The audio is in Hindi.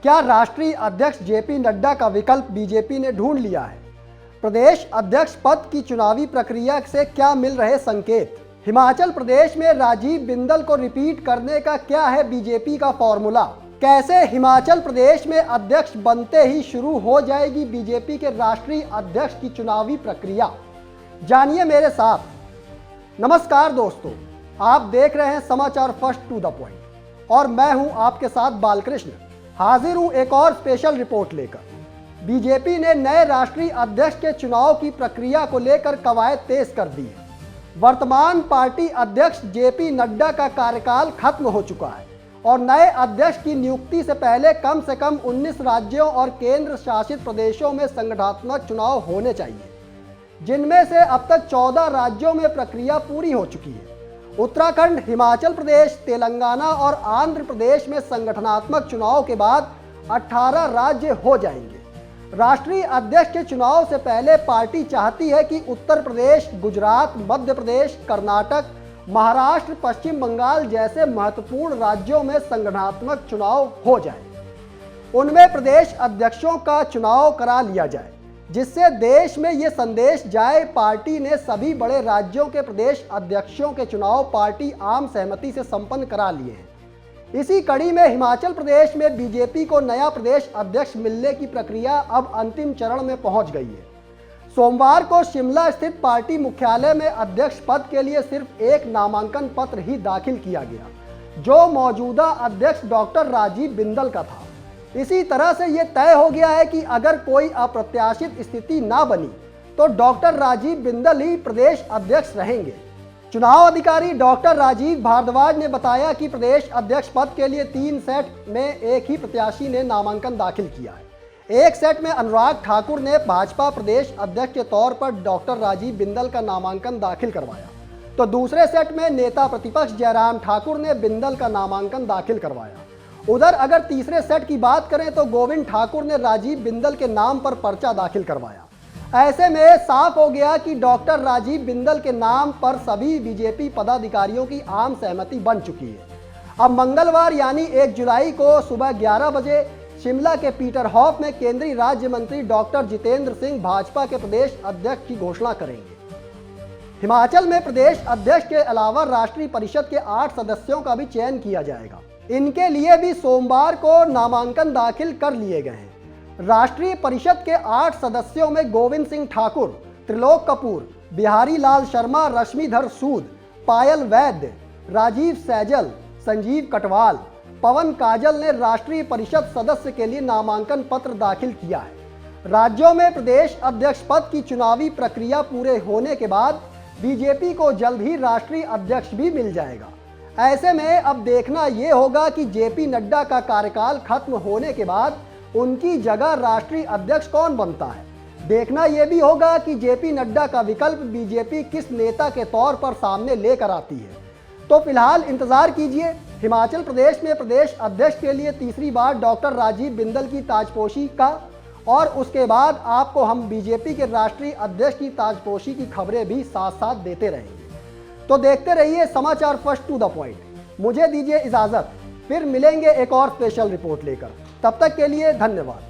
क्या राष्ट्रीय अध्यक्ष जेपी नड्डा का विकल्प बीजेपी ने ढूंढ लिया है? प्रदेश अध्यक्ष पद की चुनावी प्रक्रिया से क्या मिल रहे संकेत? हिमाचल प्रदेश में राजीव बिंदल को रिपीट करने का क्या है बीजेपी का फॉर्मूला? कैसे हिमाचल प्रदेश में अध्यक्ष बनते ही शुरू हो जाएगी बीजेपी के राष्ट्रीय अध्यक्ष की चुनावी प्रक्रिया? जानिए मेरे साथ। नमस्कार दोस्तों, आप देख रहे हैं समाचार फर्स्ट टू द पॉइंट और मैं हूं आपके साथ बालकृष्ण। हाजिर हूं एक और स्पेशल रिपोर्ट लेकर। बीजेपी ने नए राष्ट्रीय अध्यक्ष के चुनाव की प्रक्रिया को लेकर कवायद तेज कर दी है। वर्तमान पार्टी अध्यक्ष जेपी नड्डा का कार्यकाल खत्म हो चुका है और नए अध्यक्ष की नियुक्ति से पहले कम से कम 19 राज्यों और केंद्र शासित प्रदेशों में संगठनात्मक चुनाव होने चाहिए, जिनमें से अब तक 14 राज्यों में प्रक्रिया पूरी हो चुकी है। उत्तराखंड, हिमाचल प्रदेश, तेलंगाना और आंध्र प्रदेश में संगठनात्मक चुनाव के बाद 18 राज्य हो जाएंगे। राष्ट्रीय अध्यक्ष के चुनाव से पहले पार्टी चाहती है कि उत्तर प्रदेश, गुजरात, मध्य प्रदेश, कर्नाटक, महाराष्ट्र, पश्चिम बंगाल जैसे महत्वपूर्ण राज्यों में संगठनात्मक चुनाव हो जाए। उनमें प्रदेश अध्यक्षों का चुनाव करा लिया जाए, जिससे देश में ये संदेश जाए पार्टी ने सभी बड़े राज्यों के प्रदेश अध्यक्षों के चुनाव पार्टी आम सहमति से संपन्न करा लिए हैं। इसी कड़ी में हिमाचल प्रदेश में बीजेपी को नया प्रदेश अध्यक्ष मिलने की प्रक्रिया अब अंतिम चरण में पहुंच गई है। सोमवार को शिमला स्थित पार्टी मुख्यालय में अध्यक्ष पद के लिए सिर्फ एक नामांकन पत्र ही दाखिल किया गया, जो मौजूदा अध्यक्ष डॉक्टर राजीव बिंदल का था। इसी तरह से ये तय हो गया है कि अगर कोई अप्रत्याशित स्थिति ना बनी तो डॉक्टर राजीव बिंदल ही प्रदेश अध्यक्ष रहेंगे। चुनाव अधिकारी डॉक्टर राजीव भारद्वाज ने बताया कि प्रदेश अध्यक्ष पद के लिए 3 सेट में एक ही प्रत्याशी ने नामांकन दाखिल किया है। एक सेट में अनुराग ठाकुर ने भाजपा प्रदेश अध्यक्ष के तौर पर डॉक्टर राजीव बिंदल का नामांकन दाखिल करवाया, तो दूसरे सेट में नेता प्रतिपक्ष जयराम ठाकुर ने बिंदल का नामांकन दाखिल करवाया। उधर अगर तीसरे सेट की बात करें तो गोविंद ठाकुर ने राजीव बिंदल के नाम पर पर्चा दाखिल करवाया। ऐसे में साफ हो गया कि डॉक्टर राजीव बिंदल के नाम पर सभी बीजेपी पदाधिकारियों की आम सहमति बन चुकी है। अब मंगलवार यानी 1 जुलाई को सुबह 11 बजे शिमला के पीटर हॉफ में केंद्रीय राज्य मंत्री डॉक्टर जितेंद्र सिंह भाजपा के प्रदेश अध्यक्ष की घोषणा करेंगे। हिमाचल में प्रदेश अध्यक्ष के अलावा राष्ट्रीय परिषद के 8 सदस्यों का भी चयन किया जाएगा। इनके लिए भी सोमवार को नामांकन दाखिल कर लिए गए हैं। राष्ट्रीय परिषद के 8 सदस्यों में गोविंद सिंह ठाकुर, त्रिलोक कपूर, बिहारी लाल शर्मा, रश्मिधर सूद, पायल वैद्य, राजीव सैजल, संजीव कटवाल, पवन काजल ने राष्ट्रीय परिषद सदस्य के लिए नामांकन पत्र दाखिल किया है। राज्यों में प्रदेश अध्यक्ष पद की चुनावी प्रक्रिया पूरे होने के बाद बीजेपी को जल्द ही राष्ट्रीय अध्यक्ष भी मिल जाएगा। ऐसे में अब देखना ये होगा कि जेपी नड्डा का कार्यकाल खत्म होने के बाद उनकी जगह राष्ट्रीय अध्यक्ष कौन बनता है। देखना यह भी होगा कि जेपी नड्डा का विकल्प बीजेपी किस नेता के तौर पर सामने लेकर आती है। तो फिलहाल इंतजार कीजिए। हिमाचल प्रदेश में प्रदेश अध्यक्ष के लिए तीसरी बार डॉक्टर राजीव बिंदल की ताजपोशी का, और उसके बाद आपको हम बीजेपी के राष्ट्रीय अध्यक्ष की ताजपोशी की खबरें भी साथ साथ देते रहेंगे। तो देखते रहिए समाचार फर्स्ट टू द पॉइंट। मुझे दीजिए इजाजत, फिर मिलेंगे एक और स्पेशल रिपोर्ट लेकर। तब तक के लिए धन्यवाद।